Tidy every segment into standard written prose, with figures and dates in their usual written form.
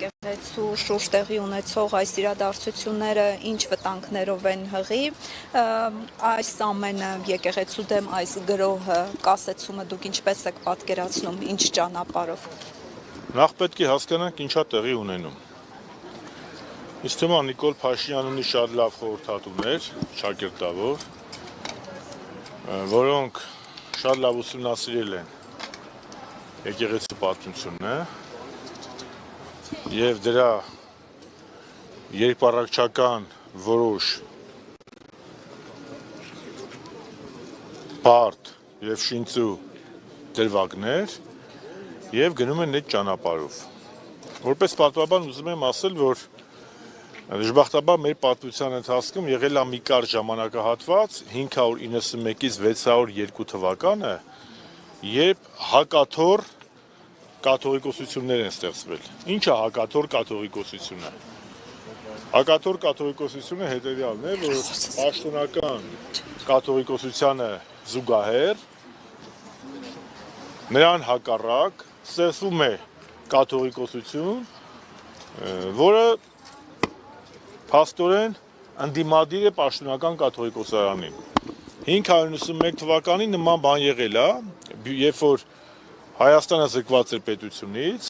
եկեղեցու շուրջ տեղի ունեցող այս իրադարձությունները ինչ վտանգներով են հղի, այս ամենը եկեղեցու դեմ այս գրոհը, կասեցումը դուք ինչպես եք պատկերացնում, ինչ ճանապարհով։ Նախ պետք է հասկանանք ինչա տեղի ունենում։ Ինձ թվում է Նիկոլ Փաշինյանն ունի շատ լավ խորհրդատուներ, շակերտավոր, որոնք շատ լավ ուսումնասիրել են եկեղեցու պատմությունը եւ դրա երկպառակչական որոշ բարդ եւ շինծու դրվագներ եւ գնում են այդ ճանապարհով։ Որպես պատմաբան ուզում եմ ասել, որ դժբախտաբար մեր պատմության ընթացքում եղել է մի կարճ ժամանակահատված 591-ից 602 թվականը, երբ հակաթոռ կաթողիկոսություններ են ստեղծվել։ Ինչ է հակաթոռ կաթողիկոսությունը։ Հակաթոռ կաթողիկոսությունը հետևյալն է, որ պաշտոնական կաթողիկոսությանը զուգահեռ նրան հակառակ ստեղծվում է կաթողիկոսություն, որը փաստորեն ընդդիմադիր է պաշտոնական կաթողիկոսարանին։ 591 թվականին նման բան եղել է, երբ որ Հայաստանը զրկված էր պետությունից,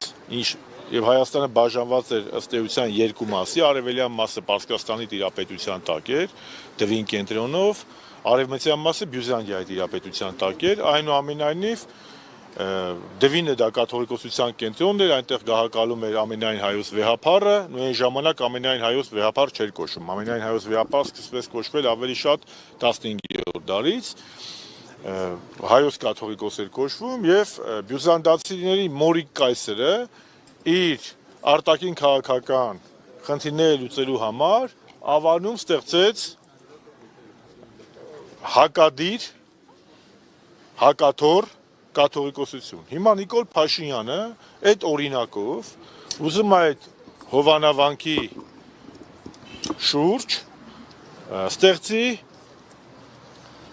եւ Հայաստանը բաժանված էր ըստ էության երկու մասի, արևելյան մասը Պարսկաստանի տիրապետության տակ էր, Դվին կենտրոնով, արևմտյան մասը Բյուզանդիայի տիրապետության տակ էր, այնուամենայնիվ Դվինը դա կաթողիկոսության կենտրոնն էր, այնտեղ գահակալում էր ամենայն հայոց վեհափառը, նույն ժամանակ ամենայն հայոց վեհափառ չէր կոչվում, ամենայն հայոց վեհափառ սկսվեց կոչվել ավելի շատ 15-րդ դարից, հայոց կաթողիկոս էր կոչվում եւ բյուզանդացիների մորիկ կայսրը իր արտաքին քաղաքական խնդիրները լուծելու համար Ավանում ստեղծեց հակադիր, հակաթոռ կաթողիկոսություն։ Հիմա Նիկոլ Փաշինյանը այդ օրինակով ուզում է այդ հովանավանքի շուրջ ստեղծի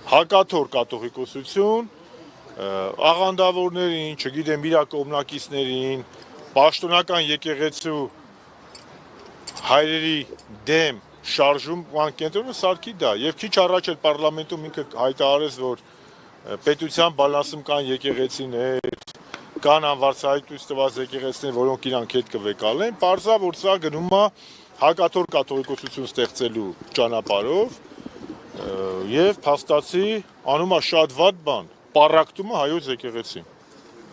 հակաթոռ կաթողիկոսություն, աղանդավորներին, չգիտեմ, իր կողմնակիցներին, պաշտոնական եկեղեցու հայրերի դեմ շարժում կենտրոնը սարքի դա, եւ քիչ առաջ էլ պարլամենտում ինքը հայտարարեց, որ պետության բալանսում կան եկեղեցիներ, կան անվարձահայտույց տված եկեղեցիներ, որոնք իրանք հետ կվեկալեն, պարզա, որ սա գնում է հակաթոռ կաթողիկոսություն ստեղծելու ճանապարհով եւ փաստացի անում է շատ վատ բան, պառակտում է հայոց եկեղեցին,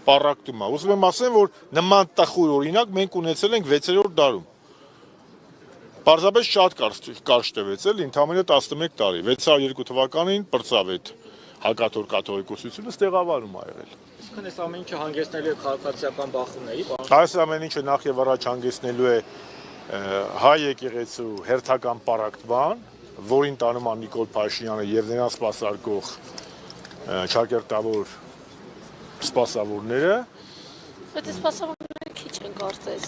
պառակտում է։ Ուզում եմ ասեմ, որ նման տխուր օրինակ մենք ունեցել ենք 6-րդ դարում։ Պարզապես շատ կարճ տևեց էլ, ընդամենը 11 տարի, 602 թվականին պրծավ այդ հակաթոռ կաթողիկոսությունը ստեղավարում ա եղել։ Իսկ այս ամեն ինչը հանգեցնելու է քաղաքացիական բախումների, այս ամեն ինչը նախ եւ առաջ հանգեցնելու է հայ եկեղեցու հերթական պառակտման, որին տանում է Նիկոլ Փաշինյանը եւ նրան սպասարկող շակերտավոր սպասավորները։ Բայց սպասավորները քիչ են կարծես,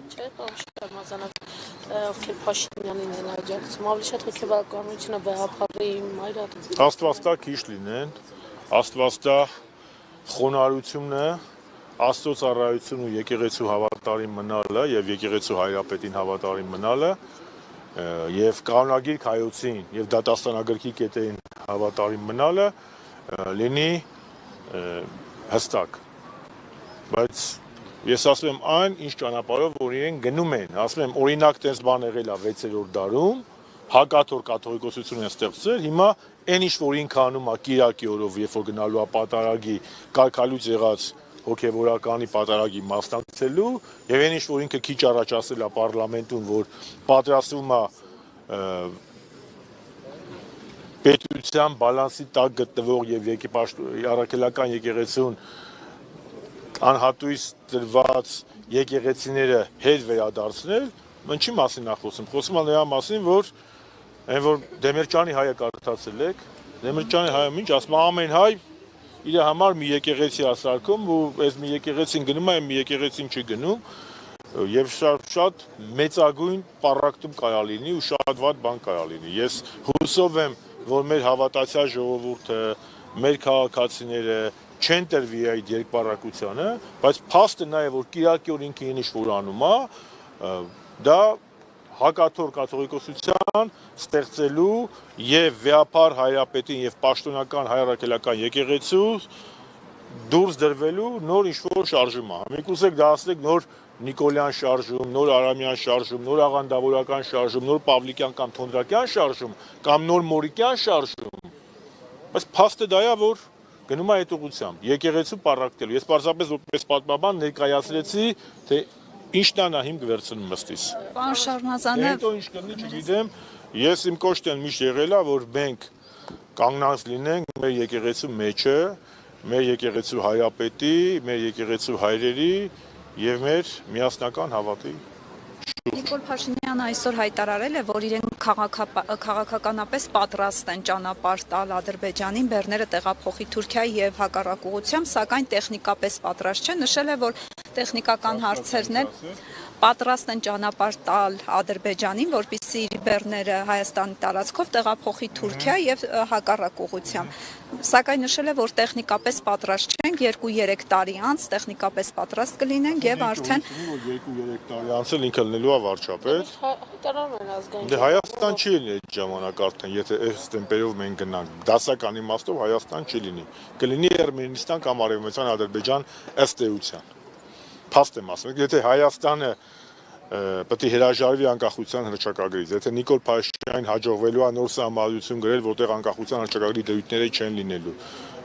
չէ՞, բավականաչափ ովքեր Փաշինյանին են աջակցում, ավելի շատ հոգեբանությունը վեհափառի մայրը։ Աստվածտա քիչ լինեն, աստվածտա խոնարհությունը, Աստծո ծառայությունը ու եկեղեցու հավատարիմ մնալը եւ եկեղեցու հայրապետին հավատարիմ մնալը եւ կանոնագիր հայոցին եւ դատաստանագրքի կետերին հավատարիմ մնալը լինի հստակ։ Բայց ես ասում եմ այն, ինչ ճանապարհով որ իրեն գնում են, ասում եմ օրինակ տես բան եղել է 6-րդ դարում, հակաթոռ կաթողիկոսություն են ստեղծել, հիմա այն ինչ որ ինքը անում է Կիրակի օրով, երբ որ գնալու է պատարագի, կարգալուց եղած հոգևորականի պատարագի մասնակցելու եւ այն ինչ որ ինքը քիչ առաջ ասել է պարլամենտում, որ պատրաստվում է պետության բալանսի տակ գտնվող եւ առաքելական եկեղեցուն անհատույց դրված եկեղեցիները հետ վերադարձնել, ինչի մասին է խոսում։ Խոսում է նրա մասին, որ այն որ Դեմիրճյանի հայը կարդացել եք, Դեմիրճյանի հայը ինչ ասում է ամեն հայ իր համար մի եկեղեցի է սարքում ու այս մի եկեղեցին գնում է, մի եկեղեցին չի գնում եւ շատ մեծագույն պառակտում կարա լինի ու շատ վատ բան կարա լինի։ Ես հուսով եմ, որ մեր հավատացյալ ժողովուրդը, մեր քաղաքացիները չեն տրվի այդ երկպառակությանը, բայց փաստը նա է, որ Կիրակի օր ինքը ինչ որ անում է, դա հակաթոր կաթողիկոսության ստեղծելու եւ վեապար հայրապետին եւ պաշտոնական հայրաքելական եկեղեցու դուրս դրվելու նոր ինչ-որ շարժում է։ Մենք ուզենք դասնենք նոր Նիկոլյան շարժում, նոր Արամյան շարժում, նոր աղանդավորական շարժում, նոր Պավլիկյան կամ Թոնդրակյան շարժում կամ նոր Մորիկյան շարժում։ Բայց փաստը դա է, որ գնում է այդ ուղղությամբ, եկեղեցու պառակտելու։ Ես պարզապես որպես պատմաբան ներկայացրեցի, թե ինչն է նա հիմք վերցնում ըստիս։ Պարոն Շարմազանов, Հետո ինչ կլինի, չգիտեմ, ես իմ կոշտեն միշտ եղել է, որ մենք կանգնած լինենք մեր եկեղեցու մեջը, մեր եկեղեցու հայրապետի, մեր եկեղեցու հայրերի եւ մեր միասնական հավատի։ Նիկոլ Փաշինյանը այսօր հայտարարել է, որ իրենք քաղաքականապես պատրաստ են ճանապարհ տալ Ադրբեջանին, բեռները տեղափոխի Թուրքիայի եւ հակառակ ուղղությամբ, սակայն տեխնիկապես պատրաստ չեն, նշել է, որ տեխնիկական հարցերն են պատրաստ են ճանապարհ տալ Ադրբեջանին, որպեսզի իր բեռները Հայաստանի տարածքով տեղափոխի Թուրքիա եւ հակառակ ուղղությամբ։ Սակայն նշել է, որ տեխնիկապես պատրաստ չենք, 2-3 տարի անց տեխնիկապես պատրաստ կլինենք եւ արդեն 2-3 տարի անց էլ ինքը լինելու է վարչապետ։ Հայտարարում են ազգային։ Դե Հայաստան չի լինի այդ ժամանակ արդեն, եթե այս տեմպերով մենք գնանք, դասական իմաստով Հայաստան չի լինի։ Կլինի Էրմենիստան կամ Արևմտյան Ադրբեջան ըստ էության։ Փաստ եմ ասում, եթե Հայաստանը պետք է հրաժարվի անկախության հռչակագրից, եթե Նիկոլ Փաշինյանին հաջողվելու է նոր սահմանադրություն գրել, որտեղ անկախության հռչակագրի դրույթները չեն լինելու,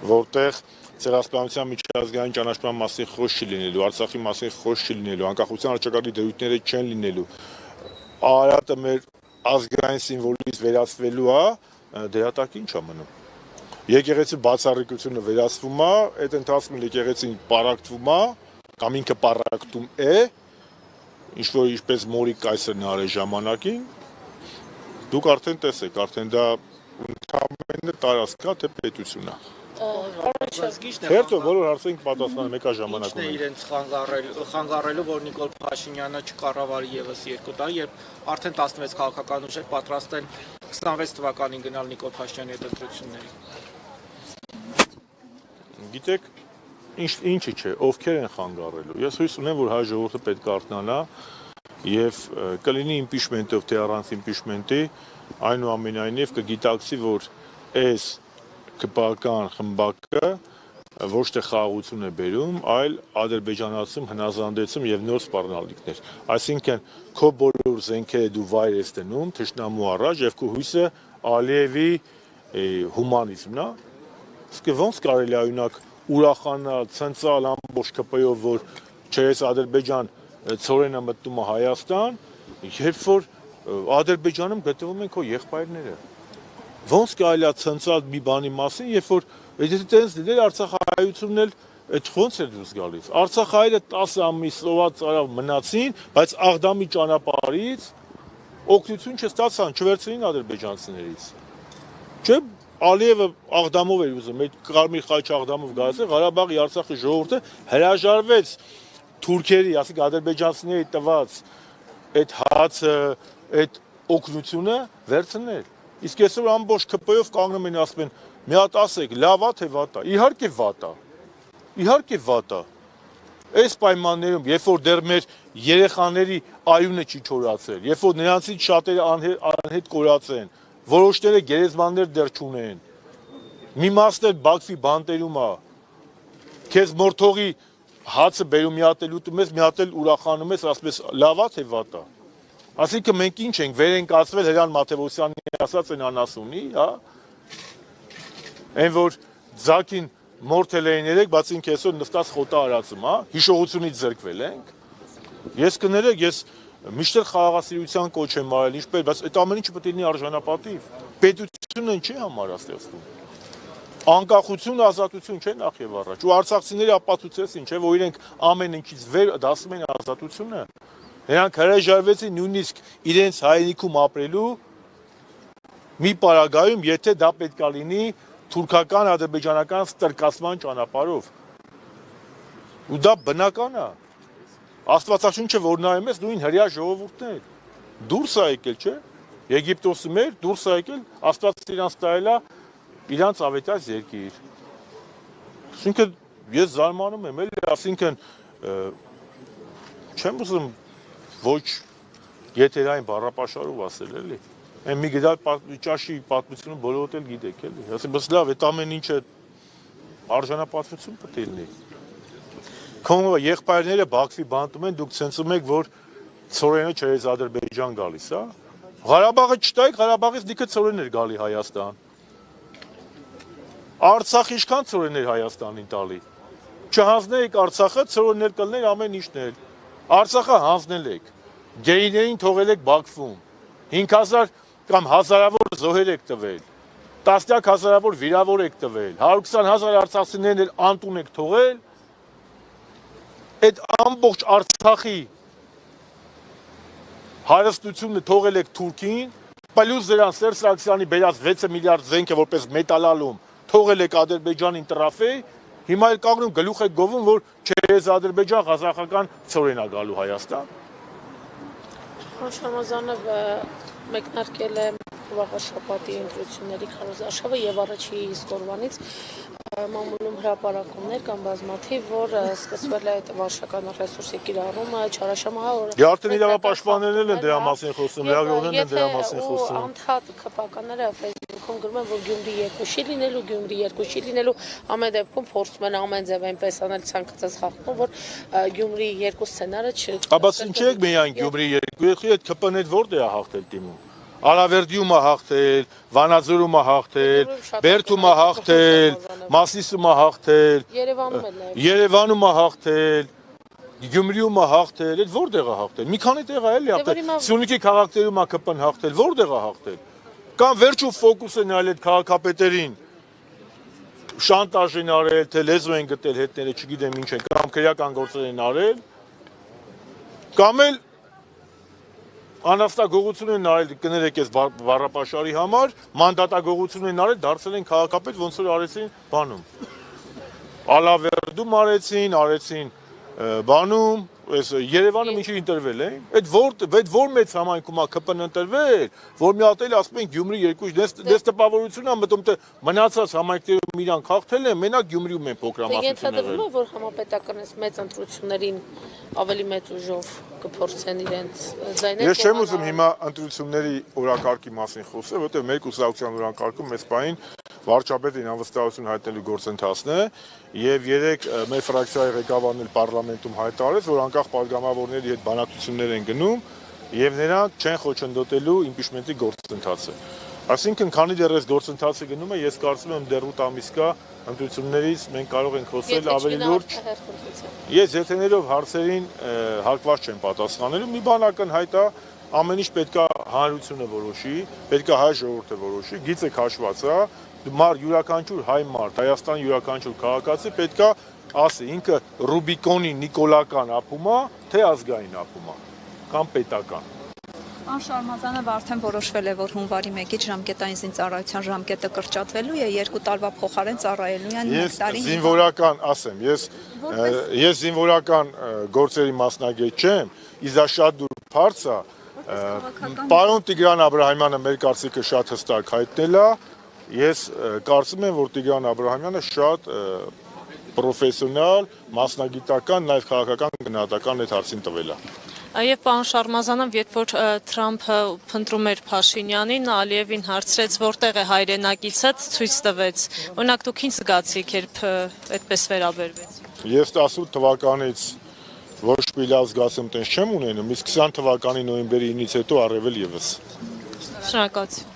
որտեղ ցեղասպանության միջազգային ճանաչման մասին խոսք չի լինելու, Արցախի մասին խոսք չի լինելու, անկախության հռչակագրի դրույթները չեն լինելու, Արարատը մեր ազգային սիմվոլից վերածվելու է, դերատակ ինչ է մնում։ Եկեղեցու բացառիկությունը վերածվում է, այդ ընթացքում եկեղեցին պառակտվում է, կամ ինքը պառակտում է, ինչ-որ ինչպես Մորիկ այսօր արել ժամանակին, դուք արդեն տեսեք, արդեն դա ընդամենը տարածք է, թե պետություն է։ Հերթով բոլոր հարցերին պատասխանում մեկա ժամանակում են։ Ինչն է իրենց խանգարելու, որ Նիկոլ Փաշինյանը չկառավարի եւս 2 տարի, երբ արդեն 16 քաղաքական ուժեր պատրաստ են 26 թվականին գնալ Նիկոլ Փաշինյանի հետ ընտրությունների։ Գիտեք, ինչի չէ, ովքեր են խանգարելու։ Ես հույս ունեմ, որ հայ ժողովուրդը պետք է արթնանա եւ կլինի իմպիչմենտով, թե առանց իմպիչմենտի, այնուամենայնիվ կգիտակցի, որ այս ԿՊԱ-կան խմբակը ոչ թե խաղաղություն է բերում, այլ ադրբեջանացում, հնազանդեցում եւ նոր սպառնալիքներ։ Այսինքն քո բոլոր զենքերը դու վայր ես դնում թշնամու առաջ եւ քո հույսը Ալիևի հումանիզմն է։ Իսկ ոնց կարելի է օրինակ ուրախանալ, ցնցալ ամբողջ ԿՊ-ով, որ չես Ադրբեջան ծորենը մտնում է Հայաստան, երբ որ Ադրբեջանում գտնվում են քո եղբայրները։ Ոնց կարելի է ցնցալ մի բանի մասին, երբ որ եթե տենց լիներ Արցախահայությունն էլ այդ ոնց է դուրս գալիս։ Արցախահայերը 10 ամիս սոված արավ մնացին, բայց Աղդամի ճանապարհից օգնություն չստացան, չվերցրին ադրբեջանցիներից։ Չէ՞ Ալիևը Աղդամով էր ուզում, այդ Կարմիր խաչ Աղդամով գալիս է, Ղարաբաղի Արցախի ժողովուրդը հրաժարվեց թուրքերի, ասենք ադրբեջանցիների տված այդ հացը, այդ օգնությունը վերցնել։ Իսկ այսօր ամբողջ ԿՊ-ով կանգնում են ասում են, մի հատ ասեք, լավ է թե վատ է։ Իհարկե վատ է։ Իհարկե վատ է։ Այս պայմաններում, երբ որ դեռ մեր երեխաների արյունը չի չորացել, երբ որ նրանցից շատերը անհետ կորած են, որոշները գերեզմաններ դեռ չունեն։ Մի մասն էլ Բաքվի բանտերում է։ Քեզ մորթողի հացը բերում մի հատ էլ ուտում ես, մի հատ էլ ուրախանում ես, ասում ես լավ է թե վատ է։ Այսինքն մենք ինչ ենք, վեր ենք ասվել Հրանտ Մաթևոսյանի ասած են անասունի, հա։ Այն որ ձակին մորթել էին երեք, բայց ինքը այսօր նստած խոտա արածում, հա, հիշողությունից զրկվել ենք։ Ես կներեք, ես միշտ խաղաղասիրության կոչ եմ արել, ինչպես, բայց այդ ամեն ինչը պետք է լինի արժանապատիվ։ Պետությունը ինչի համար է ստեղծվում։ Անկախություն, ազատություն չէ նախ եւ առաջ։ Ու արցախցիները ապացուցեցին, չէ, որ իրենք ամեն ինչից վեր դասում են ազատությունը։ Նրանք հրաժարվեցին նույնիսկ իրենց հայրենիքում ապրելու մի պարագայում, եթե դա պետք է լինի թուրքական, ադրբեջանական ստրկացման ճանապարհով։ Ու դա բնական է։ Աստվածաշունչը որ նայում ես, նույն հրյա ժողովուրդն է։ Դուրս է եկել, չէ՞։ Եգիպտոսի մեր դուրս է եկել, Աստված իրանց տայել է իրանց ավետաց երկիր։ Այսինքն ես զարմանում եմ, էլի, այսինքն չեմ ուզում ոչ եթերային բառապաշարով ասել էլի։ Այն մի գդալ ճաշի պատմությունը բոլորդ էլ գիտեք էլի։ Ասեմ, բայց լավ, այդ ամեն ինչը արժանապատվություն պետք է լինի։ Քո եղբայրները Բաքվի բանտում են, դուք ցնցում եք, որ ցորենը չես Ադրբեջան գալիս, հա։ Ղարաբաղը չտայք, Ղարաբաղից լիքը ցորեններ գալի Հայաստան։ Արցախ ինչքան ցորեններ Հայաստանին տալի։ Չհանձնեիք Արցախը, ցորեններ կլներ ամեն ինչներ։ Արցախը հանձնել եք։ Գեյներին թողել եք Բաքվում։ 5000 կամ հազարավոր զոհեր եք տվել։ Տասնյակ հազարավոր վիրավոր եք տվել։ 120,000 արցախցիներն էլ անտուն եք թողել։ Այդ ամբողջ Արցախի հարստությունը թողել եք Թուրքին, պլյուս դրան Սերժ Սարգսյանի բերած 6 միլիարդ զենքը որպես մետալալում թողել եք Ադրբեջանին տրաֆեի, հիմա էլ կանգնում գլուխ եք գովում, որ չես Ադրբեջան ղազախական ցորեն է գալու Հայաստան։ Շամազանովը մեկնարկել է վաղաշաբաթի ընտրությունների քարոզարշավը եւ առաջի իսկ օրվանից մամուլում հրապարակումներ կամ բազմաթիվ, որ սկսվել է այդ վարշական ռեսուրսի կիրառումը, չարաշահող Արդեն իրավապաշտպաններն են դրա մասին խոսում, լրագրողներն են դրա մասին խոսում։ Անդադ քպականները Facebook-ում գրում են, որ Գյումրի 2 շի լինելու, Գյումրի 2 շի լինելու, ամեն դեպքում փորձում են ամեն ձև այնպես անել ցանկացած խախտում, որ Գյումրի 2 սցենարը Բայց ինչ եք միայն Գյումրի 2-ի հետ ԿՊՆ-ը որտե է հաղթել թիմում։ Արավերդիում է հաղթել, Վանաձորում է հաղթել, Բերդում է հաղթել, Մասիսում է հաղթել, Երևանում է հաղթել, Գյումրիում է հաղթել, այդ որտեղ է հաղթել։ Մի քանի տեղ է էլի հաղթել։ Սյունիքի քաղաքներում է ԿՊՆ հաղթել, որտեղ է հաղթել։ Կամ վերջում ֆոկուս են արել այդ քաղաքապետերին, շանտաժ են արել, թե լեզու են գտել հետները, չգիտեմ ինչ են, կամ քրեական գործեր են արել, կամ էլ անաստագողություն են արել, կներեք ես բառապաշարի համար, մանդատագողություն են արել, դարձել են քաղաքապետ, ոնց որ արեցին բանում։ Ալավերդում արեցին բանում, Երևանում ինչի ընտրվել են, այդ որ մեծ համայնքում է ԿՊՆ ընտրվել, որ մի հատ էլ ասում են Գյումրի 2, դες տպավորություն է մտում, թե մնացած համայնքներում իրանք հաղթել են, մենակ Գյումրիում են փոքրամասնություն եղել։ Ենթադրվում է, որ համապետական մեծ ընտրություններին ավելի մեծ ուժով կփորձեն իրենց ձայները։ Ես չեմ ուզում հիմա ընտրությունների օրակարգի մասին խոսել, որտեղ մեր կուսակցության օրակարգում մեծ պահին վարչապետին անվստահություն հայտնելու գործընթացն է, եւ երեք մեր ֆրակցիայի ղեկավարն էլ պարլամենտում հայտարարեց, որ անկախ պատգամավորների հետ բանակցություններ են գնում եւ նրանք չեն խոչընդոտելու իմպիչմենտի գործընթացը։ Այսինքն, քանի դեռ այս գործընթացը գնում է, ես կարծում եմ դեռ 8 ամիս կա ընտրություններից մենք կարող ենք խոսել ավելի լուրջ։ Ես եթերներով հարցերին հակված չեմ պատասխանելու, մի բան ակնհայտ է, ամեն ինչ պետքա հանրությունը որոշի, պետքա հայ ժողովուրդը որոշի, գիծը քաշված է, յուրաքանչյուր հայ մարդ, Հայաստան յուրաքանչյուր քաղաքացի պետքա ասի ինքը Ռուբիկոնի նիկոլական ապում է, թե ազգային ապում է, կամ պետական։ Պարոն Շարմազանով արդեն որոշվել է, որ հունվարի 1-ից ժամկետային զինծառայության ժամկետը կրճատվելու է, 2 տարվա փոխարեն ծառայելու են 1 տարի։ Ես զինվորական ասեմ, ես զինվորական գործերի մասնագետ չեմ, իզա շատ դուր բարձ է, պարոն Տիգրան Աբրահամյանը մեր կարծիքը շատ հստակ հայտնել է, ես կարծում եմ, որ Տիգրան Աբրահամյանը շատ պրոֆեսիոնալ, մասնագիտական, նաև քաղաքական գնահատական այդ հարցին տվել է։ Եվ պարոն Շարմազանով, երբ որ Թրամփը փնտրում էր Փաշինյանին, Ալիևին հարցրեց, որտեղ է հայրենակիցը, ցույց տվեց։ Օրինակ դուք ինչ զգացիք, երբ այդպես վերաբերվեցիք։ Ես 18 թվականից ոչ մի լավ զգացում տես չեմ ունենում, իսկ 20 թվականի նոյեմբերի 9-ից հետո առավել եւս։ Շնորհակալություն։